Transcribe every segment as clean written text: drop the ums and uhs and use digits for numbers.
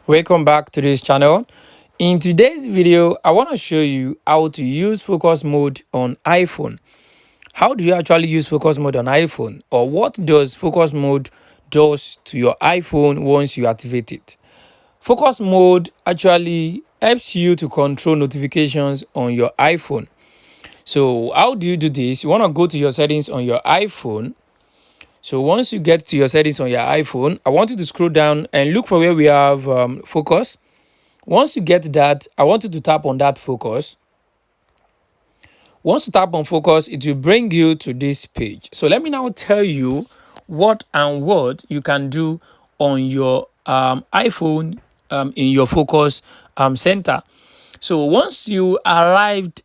Welcome back to this channel. In today's video, I want to show you how to use focus mode on iPhone. How do you actually use focus mode on iPhone, or what does focus mode does to your iPhone once you activate it? Focus mode actually helps you to control notifications on your iPhone. So how do you do this? You want to go to your settings on your iPhone. So once you get to your settings on your iPhone, I want you to scroll down and look for where we have focus. Once you get that, I want you to tap on that focus. Once you tap on focus, it will bring you to this page. So let me now tell you what you can do on your iPhone in your focus center. So once you arrived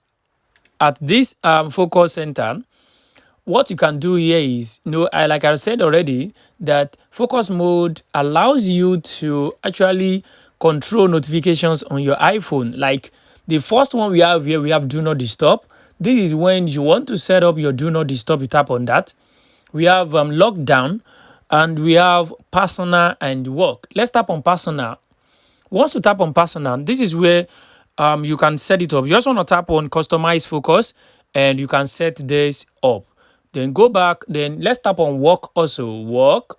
at this focus center, what you can do here is, like I said already, that focus mode allows you to actually control notifications on your iPhone. Like the first one we have here, we have do not disturb. This is when you want to set up your do not disturb, you tap on that. We have lockdown, and we have personal and work. Let's tap on personal. Once you tap on personal, this is where you can set it up. You just want to tap on customize focus, and you can set this up. Then go back. Then let's tap on work also. Work.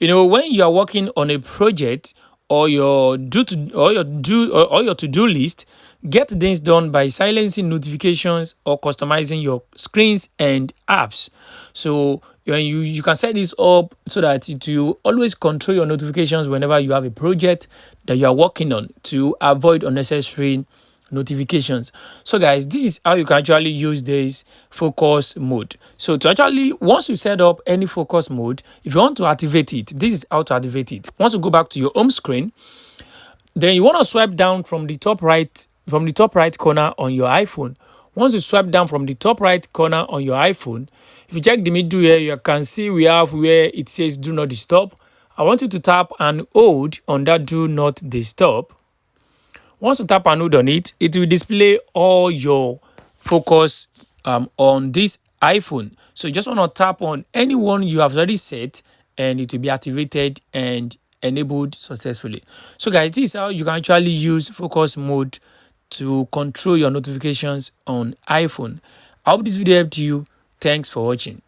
When you are working on a project or your to-do list, get things done by silencing notifications or customizing your screens and apps. So you can set this up so that you always control your notifications whenever you have a project that you are working on, to avoid unnecessary notifications. So guys, this is how you can actually use this focus mode. So to actually, once you set up any focus mode, if you want to activate it, this is how to activate it. Once you go back to your home screen, then you want to swipe down from the top right corner on your iPhone. Once you swipe down from the top right corner on your iPhone, if you check the middle here, you can see we have where it says do not disturb. I want you to tap and hold on that do not disturb. Once you tap and hold on it, it will display all your focus on this iPhone. So you just want to tap on any one you have already set, and it will be activated and enabled successfully. So guys, this is how you can actually use focus mode to control your notifications on iPhone. I hope this video helped you. Thanks for watching.